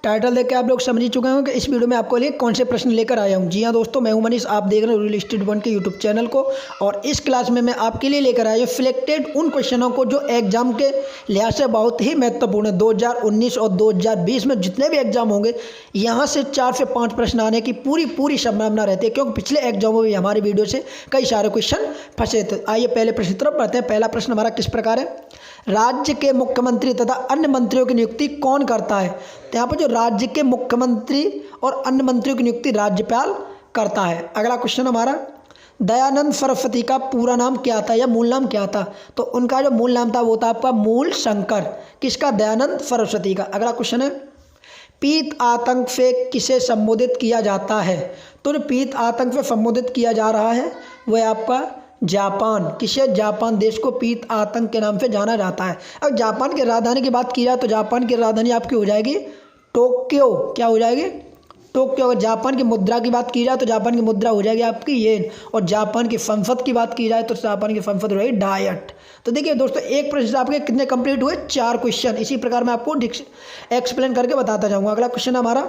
Title देख के आप लोग समझ ही चुके होंगे कि इस वीडियो में आपको लिए कौन से प्रश्न लेकर आया हूँ। जी हाँ दोस्तों, मैं हूं मनीष, आप देख रहे हैं रियल स्टेट वन के यूट्यूब चैनल को। और इस क्लास में मैं आपके लिए लेकर आया हूँ सिलेक्टेड उन क्वेश्चनों को जो एग्जाम के लिहाज से बहुत ही महत्वपूर्ण है। 2019 और 2020 में जितने भी एग्जाम होंगे यहाँ से 4 से 5 प्रश्न आने की पूरी संभावना रहती है, क्योंकि पिछले एग्जामों में हमारे वीडियो से कई सारे क्वेश्चन फंसे थे। आइए पहले प्रश्न की तरफ बढ़ते हैं। पहला प्रश्न हमारा किस प्रकार है, राज्य के मुख्यमंत्री तथा अन्य मंत्रियों की नियुक्ति कौन करता है। तो यहाँ पर जो राज्य के मुख्यमंत्री और अन्य मंत्रियों की नियुक्ति राज्यपाल करता है। अगला क्वेश्चन हमारा, दयानंद सरस्वती का पूरा नाम क्या था या मूल नाम क्या था। तो उनका जो मूल नाम था वो था आपका मूल शंकर। किसका, दयानंद सरस्वती का। अगला क्वेश्चन है, पीत आतंक से किसे संबोधित किया जाता है। तो जो पीत आतंक से संबोधित किया जा रहा है वह आपका जापान। किसे, जापान देश को पीत आतंक के नाम से जाना जाता है। अब जापान की राजधानी की बात की जाए तो जापान की राजधानी आपकी हो जाएगी टोक्यो। क्या हो जाएगी, टोक्यो। अगर जापान की मुद्रा की बात की जाए तो जापान की मुद्रा हो जाएगी आपकी येन। और जापान की संसद की बात की जाए तो जापान की संसद हो जाएगी डायट। तो देखिए दोस्तों, एक प्रश्न से आपके कितने कंप्लीट हुए, 4 क्वेश्चन। इसी प्रकार मैं आपको एक्सप्लेन करके बताता जाऊँगा। अगला क्वेश्चन हमारा,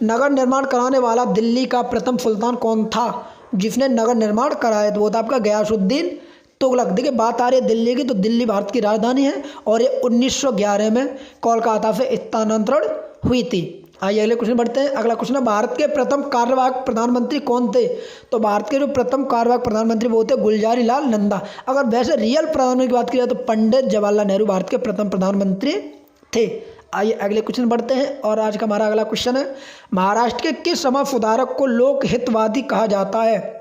नगर निर्माण कराने वाला दिल्ली का प्रथम सुल्तान कौन था जिसने नगर निर्माण कराया। तो वो था आपका गयासुद्दीन तुगलक। देखिए बात आ रही है दिल्ली की, तो दिल्ली भारत की राजधानी है और ये 1911 में कोलकाता से स्थानांतरण हुई थी। आइए अगले क्वेश्चन बढ़ते हैं। अगला क्वेश्चन है, भारत के प्रथम कार्यवाहक प्रधानमंत्री कौन थे। तो भारत के जो प्रथम कार्यवाहक प्रधानमंत्री वो थे गुलजारी लाल नंदा। अगर वैसे रियल प्रधानमंत्री की बात की जाए तो पंडित जवाहरलाल नेहरू भारत के प्रथम प्रधानमंत्री थे। आइए अगले क्वेश्चन बढ़ते हैं। और आज का हमारा अगला क्वेश्चन है, महाराष्ट्र के किस समाज सुधारक को लोक हितवादी कहा जाता है।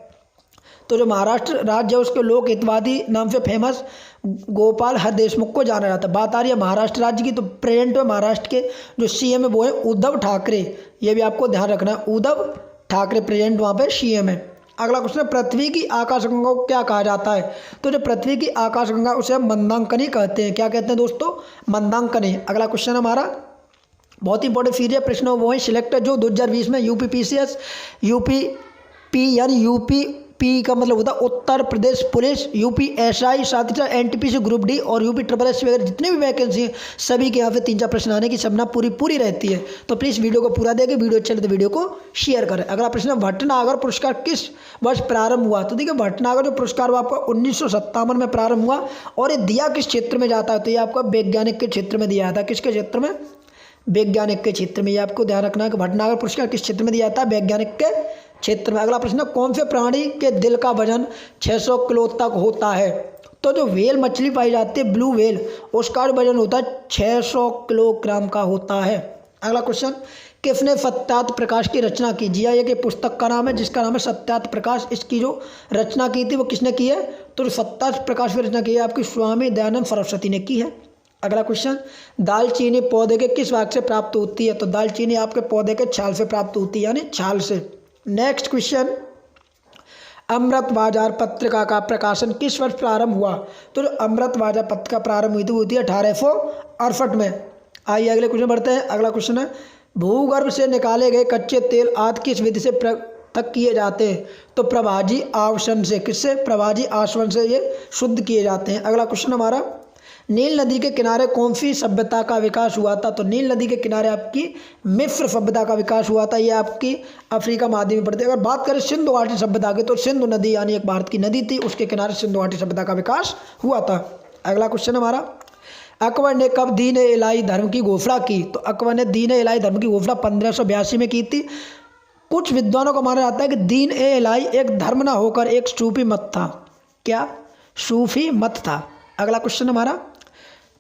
तो जो महाराष्ट्र राज्य है उसके लोक हितवादी नाम से फेमस गोपाल हर देशमुख को जाना जाता है। बात आ रही है महाराष्ट्र राज्य की, तो प्रेजेंट में महाराष्ट्र के जो सीएम है वो है उद्धव ठाकरे। ये भी आपको ध्यान रखना है, उद्धव ठाकरे प्रेजेंट वहाँ पे सीएम है। अगला क्वेश्चन है, पृथ्वी की आकाशगंगा को क्या कहा जाता है। तो जो पृथ्वी की आकाशगंगा उसे हम मंदांकनी कहते हैं। क्या कहते हैं दोस्तों, मंदांकनी। अगला क्वेश्चन हमारा बहुत इंपॉर्टेंट सीरियस प्रश्न वो है सिलेक्ट जो 2020 में यूपीपीसीएस यूपी यानी यूपी का मतलब होता है उत्तर प्रदेश पुलिस, यूपीएसआई, साथ ही साथ एनटीपीसी ग्रुप डी और यूपी ट्रिपल एस वगैरह जितने भी वैकेंसी हैं सभी के यहाँ पे 3-4 प्रश्न आने की संभावना पूरी रहती है। तो प्लीज़ वीडियो को पूरा देखें, वीडियो अच्छा लगे तो वीडियो को शेयर करें। अगला प्रश्न है, भटनागर पुरस्कार किस वर्ष प्रारंभ हुआ। तो देखिए भटनागर जो पुरस्कार हुआ आपका 1957 में प्रारंभ हुआ और ये दिया किस क्षेत्र में जाता है। तो ये आपका वैज्ञानिक के क्षेत्र में दिया जाता है। किसके क्षेत्र में, वैज्ञानिक के क्षेत्र में। ये आपको ध्यान रखना है कि भटनागर पुरस्कार किस क्षेत्र में दिया जाता है, वैज्ञानिक के क्षेत्र में। अगला प्रश्न, कौन से प्राणी के दिल का वजन 600 किलो तक होता है। तो जो व्हेल मछली पाई जाती है ब्लू व्हेल, उसका वजन होता है 600 किलोग्राम का होता है। अगला क्वेश्चन, किसने सत्यार्थ प्रकाश की रचना की। जी हाँ, ये पुस्तक का नाम है जिसका नाम है सत्यार्थ प्रकाश। इसकी जो रचना की थी वो किसने की है। तो सत्यार्थ प्रकाश की रचना की है आपकी स्वामी दयानंद सरस्वती ने की है। अगला क्वेश्चन, दालचीनी पौधे के किस भाग से प्राप्त होती है। तो दालचीनी आपके पौधे के छाल से प्राप्त होती है, यानी छाल से। नेक्स्ट क्वेश्चन, अमृत बाजार पत्रिका का प्रकाशन किस वर्ष प्रारंभ हुआ। तो अमृत बाजार पत्रिका प्रारंभ हुई थी 1868 में। आइए अगले क्वेश्चन बढ़ते हैं। अगला क्वेश्चन है, भूगर्भ से निकाले गए कच्चे तेल आदि किस विधि से तक किए जाते हैं। तो प्रभाजी आश्वासन से। किससे, प्रभाजी आश्वासन से ये शुद्ध किए जाते हैं। अगला क्वेश्चन हमारा, नील नदी के किनारे कौन सी सभ्यता का विकास हुआ था। तो नील नदी के किनारे आपकी मिस्र सभ्यता का विकास हुआ था। ये आपकी अफ्रीका महाद्वीप में पड़ती है। अगर बात करें सिंधु घाटी सभ्यता की, तो सिंधु नदी यानी एक भारत की नदी थी, उसके किनारे सिंधु घाटी सभ्यता का विकास हुआ था। अगला क्वेश्चन हमारा, अकबर ने कब दीन ए इलाही धर्म की घोषणा की। तो अकबर ने दीन ए इलाही धर्म की घोषणा 1582 में की थी। कुछ विद्वानों को माना जाता है कि दीन ए इलाही एक धर्म ना होकर एक सूफी मत था। क्या, सूफी मत था। अगला क्वेश्चन हमारा,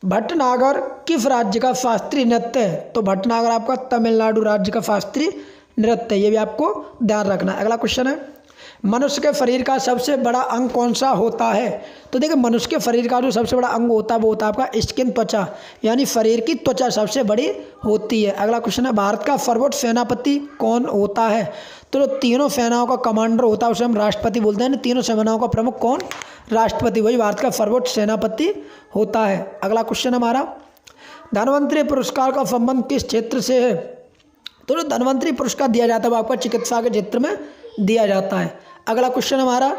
भटनागर किस राज्य का शास्त्रीय नृत्य है। तो भटनागर आपका तमिलनाडु राज्य का शास्त्रीय नृत्य है। ये भी आपको ध्यान रखना है। अगला क्वेश्चन है, मनुष्य के शरीर का सबसे बड़ा अंग कौन सा होता है। तो देखिए मनुष्य के शरीर का जो सबसे बड़ा अंग होता है वो होता है आपका स्किन, त्वचा, यानी शरीर की त्वचा सबसे बड़ी होती है। अगला क्वेश्चन है, भारत का सर्वोच्च सेनापति कौन होता है। तो जो तीनों सेनाओं का कमांडर होता है उसे हम राष्ट्रपति बोलते हैं। तीनों सेनाओं का प्रमुख कौन, राष्ट्रपति, वही भारत का सर्वोच्च सेनापति होता है। अगला क्वेश्चन हमारा, धन्वंतरि पुरस्कार का संबंध किस क्षेत्र से है। तो जो धन्वंतरि पुरस्कार दिया जाता है वो आपका चिकित्सा के क्षेत्र में दिया जाता है। अगला क्वेश्चन हमारा,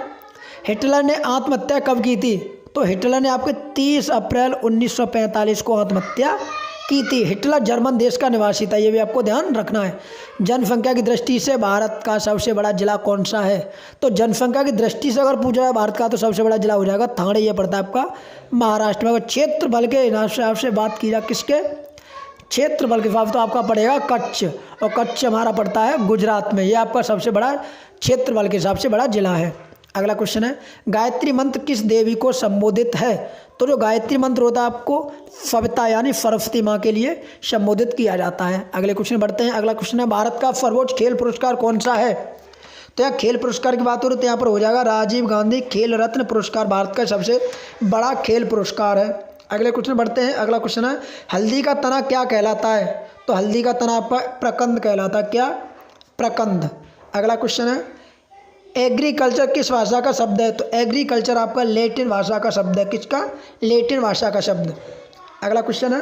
हिटलर ने आत्महत्या कब की थी। तो हिटलर ने आपके 30 अप्रैल 1945 को आत्महत्या की थी। हिटलर जर्मन देश का निवासी था, ये भी आपको ध्यान रखना है। जनसंख्या की दृष्टि से भारत का सबसे बड़ा जिला कौन सा है? तो जनसंख्या की दृष्टि से अगर पूछा है भारत का तो सबसे बड़ा जिला हो जाएगा ठाणे, ये पड़ता है आपका महाराष्ट्र में। अगर क्षेत्रफल के हिसाब से आपसे बात की जाए, किसके क्षेत्रफल के हिसाब तो आपका पड़ेगा कच्छ, और कच्छ हमारा पड़ता है गुजरात में। ये आपका सबसे बड़ा क्षेत्रफल के हिसाब से बड़ा जिला है। अगला क्वेश्चन है, गायत्री मंत्र किस देवी को संबोधित है? तो जो गायत्री मंत्र होता है आपको सविता यानी सरस्वती माँ के लिए संबोधित किया जाता है। अगले क्वेश्चन बढ़ते हैं। अगला क्वेश्चन है, भारत का सर्वोच्च खेल पुरस्कार कौन सा है? तो यहाँ खेल पुरस्कार की बात हो रही है तो यहाँ पर हो जाएगा राजीव गांधी खेल रत्न पुरस्कार, भारत का सबसे बड़ा खेल पुरस्कार है। अगले क्वेश्चन बढ़ते हैं। अगला क्वेश्चन है, हल्दी का तना क्या कहलाता है? तो हल्दी का तना आपका प्रकंद कहलाता है। क्या? प्रकंद। अगला क्वेश्चन है, एग्रीकल्चर किस भाषा का शब्द है? तो एग्रीकल्चर आपका लैटिन भाषा का शब्द है। किसका? लैटिन भाषा का शब्द। अगला क्वेश्चन है,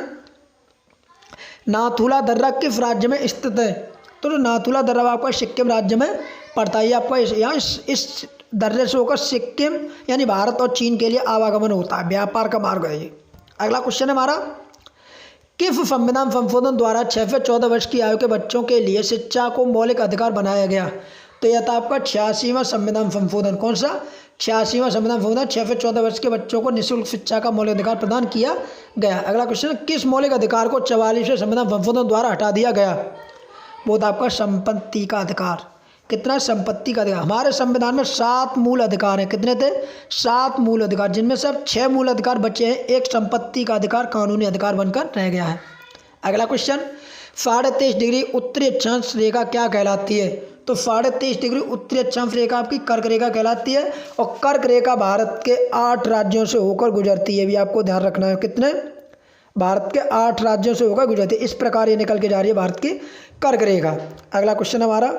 नाथुला दर्रा किस राज्य में स्थित है? तो जो नाथुला दर्रा आपका सिक्किम राज्य में पड़ता है। आपका यहाँ इस दर्रे से होकर सिक्किम यानी भारत और चीन के लिए आवागमन होता है, व्यापार का मार्ग है ये। अगला क्वेश्चन है हमारा, किस संविधान संशोधन द्वारा 6 से 14 वर्ष की आयु के बच्चों के लिए शिक्षा को मौलिक अधिकार बनाया गया? तो यह था आपका 86वां संविधान संशोधन। कौन सा? 86वां संविधान संशोधन। 6 से 14 वर्ष के बच्चों को निःशुल्क शिक्षा का मौलिक अधिकार प्रदान किया गया। अगला क्वेश्चन, किस मौलिक अधिकार को 44वें संविधान संशोधन द्वारा हटा दिया गया? वो था आपका संपत्ति का अधिकार। कितना? संपत्ति का अधिकार। हमारे संविधान में 7 मूल अधिकार हैं। कितने थे? 7 मूल अधिकार, जिनमें से अब 6 मूल अधिकार बचे हैं। एक संपत्ति का अधिकार कानूनी अधिकार बनकर रह गया है। अगला क्वेश्चन, 23.5 डिग्री उत्तरी अक्षांश रेखा क्या कहलाती है? तो 23.5 डिग्री उत्तरी अक्षांश रेखा आपकी कर्क रेखा कहलाती है, और कर्क रेखा भारत के 8 राज्यों से होकर गुजरती है। भी आपको ध्यान रखना है। कितने? भारत के 8 राज्यों से होकर गुजरती है। इस प्रकार ये निकल के जा रही है भारत की कर्क रेखा। अगला क्वेश्चन हमारा,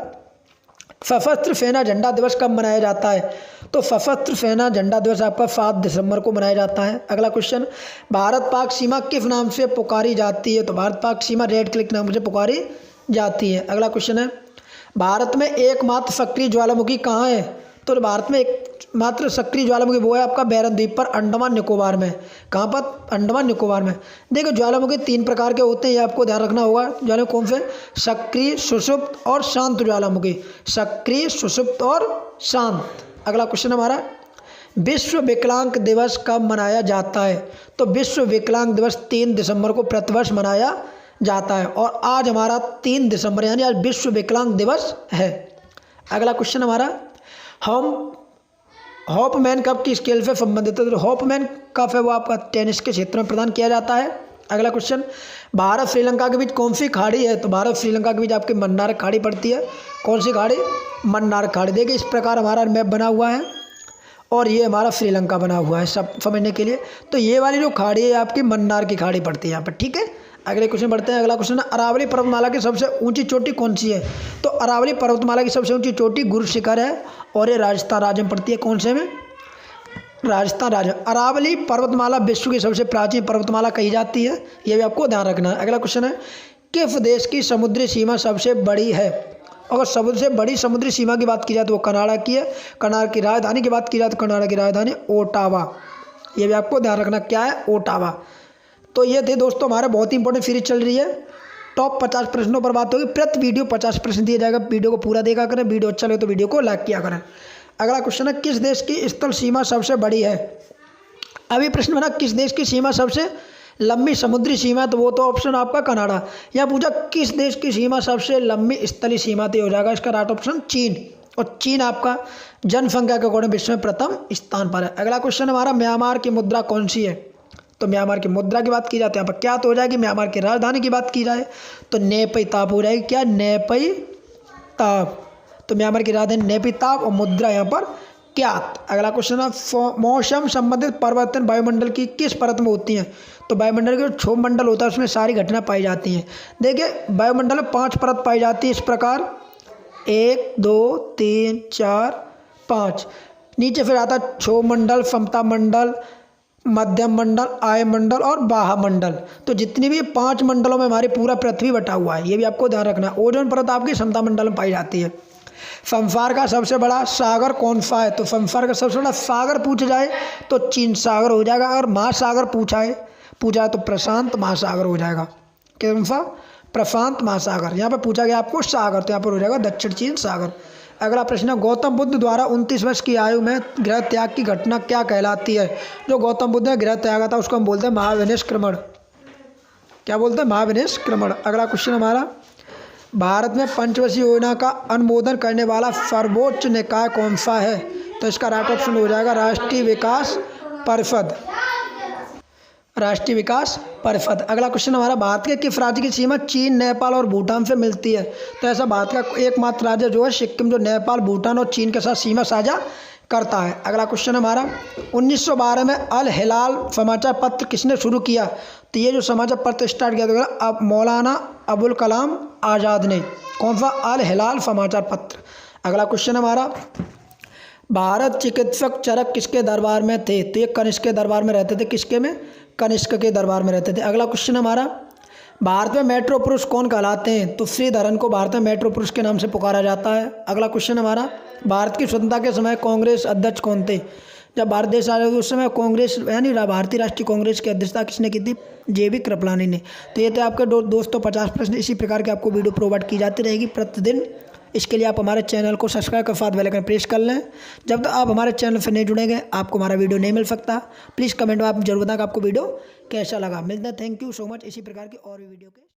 सशस्त्र सेना झंडा दिवस कब मनाया जाता है? तो सशस्त्र सेना झंडा दिवस आपका 7 दिसंबर को मनाया जाता है। अगला क्वेश्चन, भारत पाक सीमा किस नाम से पुकारी जाती है? तो भारत पाक सीमा रेड क्लिक नाम से पुकारी जाती है। अगला क्वेश्चन है, भारत में एकमात्र सक्रिय ज्वालामुखी कहाँ है? तो भारत में एकमात्र सक्रिय ज्वालामुखी वो है आपका बैरन द्वीप पर, अंडमान निकोबार में। कहाँ पर? अंडमान निकोबार में। देखो ज्वालामुखी 3 प्रकार के होते हैं, ये आपको ध्यान रखना होगा। ज्वालामुखी कौन से? सक्रिय, सुषुप्त और शांत ज्वालामुखी। सक्रिय, सुषुप्त और शांत। अगला क्वेश्चन हमारा, विश्व विकलांग दिवस कब मनाया जाता है? तो विश्व विकलांग दिवस 3 दिसंबर को प्रतिवर्ष मनाया जाता है, और आज हमारा 3 दिसंबर यानी आज विश्व विकलांग दिवस है। अगला क्वेश्चन हमारा, हॉपमैन कप की स्केल से संबंधित है? तो हॉपमैन कप है वो आपका टेनिस के क्षेत्र में प्रदान किया जाता है। अगला क्वेश्चन, भारत श्रीलंका के बीच कौन सी खाड़ी है? तो भारत श्रीलंका के बीच आपकी मन्नार खाड़ी पड़ती है। कौन सी खाड़ी? मन्नार खाड़ी। देखिए इस प्रकार हमारा मैप बना हुआ है, और ये हमारा श्रीलंका बना हुआ है सब समझने के लिए। तो ये वाली जो खाड़ी है आपकी मन्नार की खाड़ी पड़ती है यहाँ पर। ठीक है, अगले क्वेश्चन बढ़ते हैं। अगला क्वेश्चन है, अरावली पर्वतमाला की सबसे ऊंची चोटी कौन सी है? तो अरावली पर्वतमाला की सबसे ऊंची चोटी गुरु शिखर है, और ये राजस्थान राज्य में पड़ती है। कौन से में? राजस्थान राज्य। अरावली पर्वतमाला विश्व की सबसे प्राचीन पर्वतमाला कही जाती है, ये भी आपको ध्यान रखना है। अगला क्वेश्चन है, किस देश की समुद्री सीमा सबसे बड़ी है? अगर सबसे बड़ी समुद्री सीमा की बात की जाए तो वो कनाडा की है। कनाडा की राजधानी की बात की जाए तो कनाडा की राजधानी ओटावा। ये भी आपको ध्यान रखना, क्या है? ओटावा। तो ये थे दोस्तों हमारा बहुत ही इंपॉर्टेंट सीरीज चल रही है। टॉप 50 प्रश्नों पर बात होगी। प्रति वीडियो 50 प्रश्न दिया जाएगा। वीडियो को पूरा देखा करें। वीडियो अच्छा लगे तो वीडियो को लाइक किया करें। अगला क्वेश्चन है, किस देश की स्थल सीमा सबसे बड़ी है? अभी प्रश्न बना किस देश की सीमा सबसे लंबी समुद्री सीमा है, तो वो तो ऑप्शन आपका कनाडा। यहाँ पूछा किस देश की सीमा सबसे लंबी स्थलीय सीमा, तो हो जाएगा इसका राइट ऑप्शन चीन। और चीन आपका जनसंख्या के अकॉर्डिंग विश्व में प्रथम स्थान पर है। अगला क्वेश्चन हमारा, म्यांमार की मुद्रा कौन सी है? तो म्यांमार की मुद्रा की बात की जाती है यहाँ पर क्या तो हो जाएगी? म्यांमार की राजधानी की बात की जाए तो नेपीताप हो जाएगी। क्या? नेपीताप। तो म्यांमार की राजधानी नेपीताप, और मुद्रा यहाँ पर क्या? अगला क्वेश्चन है, मौसम संबंधित परिवर्तन वायुमंडल की किस परत में होती हैं? तो वायुमंडल के जो मंडल होता है उसमें सारी घटना पाई जाती हैं। देखिए वायुमंडल में 5 परत पाई जाती है इस प्रकार, 1 2 3 4 5। नीचे फिर आता है क्षोभ मंडल, समता मंडल, मध्यम मंडल, आयमंडल और बाह्यमंडल। तो जितनी भी 5 मंडलों में हमारी पूरा पृथ्वी बटा हुआ है, ये भी आपको ध्यान रखना है। ओजोन परत आपकी समता मंडल में पाई जाती है। संसार का सबसे बड़ा सागर कौन सा है? तो संसार का सबसे बड़ा सागर पूछा जाए तो चीन सागर हो जाएगा। अगर महासागर पूछा है तो प्रशांत महासागर हो जाएगा। कौन सा? प्रशांत महासागर। यहाँ पे पूछा गया आपको सागर, तो यहाँ पर हो जाएगा दक्षिण चीन सागर। अगला प्रश्न है, गौतम बुद्ध द्वारा 29 वर्ष की आयु में गृह त्याग की घटना क्या कहलाती है? जो गौतम बुद्ध ने गृह त्यागा था उसको हम बोलते हैं महाविनिष्क्रमण। क्या बोलते हैं? महाविनिष्क्रमण। अगला क्वेश्चन हमारा, भारत में पंचवर्षीय योजना का अनुमोदन करने वाला सर्वोच्च निकाय कौन सा है? तो इसका राइट ऑप्शन हो जाएगा राष्ट्रीय विकास परिषद। राष्ट्रीय विकास परिषद। अगला क्वेश्चन हमारा, भारत के किस राज्य की सीमा चीन, नेपाल और भूटान से मिलती है? तो ऐसा भारत का एकमात्र राज्य जो है सिक्किम, जो नेपाल, भूटान और चीन के साथ सीमा साझा करता है। अगला क्वेश्चन हमारा, 1912 में अल हिलाल समाचार पत्र किसने शुरू किया? तो ये जो समाचार पत्र स्टार्ट किया था अब मौलाना अबुल कलाम आज़ाद ने। कौन सा? अल हिलाल समाचार पत्र। अगला क्वेश्चन हमारा, भारत चिकित्सक चरक किसके दरबार में थे? तो ये कनिष्क के दरबार में रहते थे। किसके में? कनिष्क के दरबार में रहते थे। अगला क्वेश्चन हमारा, भारत में मेट्रो पुरुष कौन कहलाते हैं? तो श्रीधरन को भारत में मेट्रो पुरुष के नाम से पुकारा जाता है। अगला क्वेश्चन हमारा, भारत की स्वतंत्रता के समय कांग्रेस अध्यक्ष कौन थे? जब भारत देश आज़ाद हुआ उस समय कांग्रेस यानी भारतीय राष्ट्रीय कांग्रेस की अध्यक्षता किसने की थी? JB कृपलानी ने। तो ये थे आपके दोस्तों 50 प्रश्न। इसी प्रकार के आपको वीडियो प्रोवाइड की जाती रहेगी प्रतिदिन। इसके लिए आप हमारे चैनल को सब्सक्राइब कर साथ बेल आइकन प्रेस कर लें। जब तक आप हमारे चैनल से नहीं जुड़ेंगे आपको हमारा वीडियो नहीं मिल सकता। प्लीज़ कमेंट में आप जरूर बताएं कि आपको वीडियो कैसा लगा। मिलते हैं, थैंक यू सो मच इसी प्रकार की और भी वीडियो के।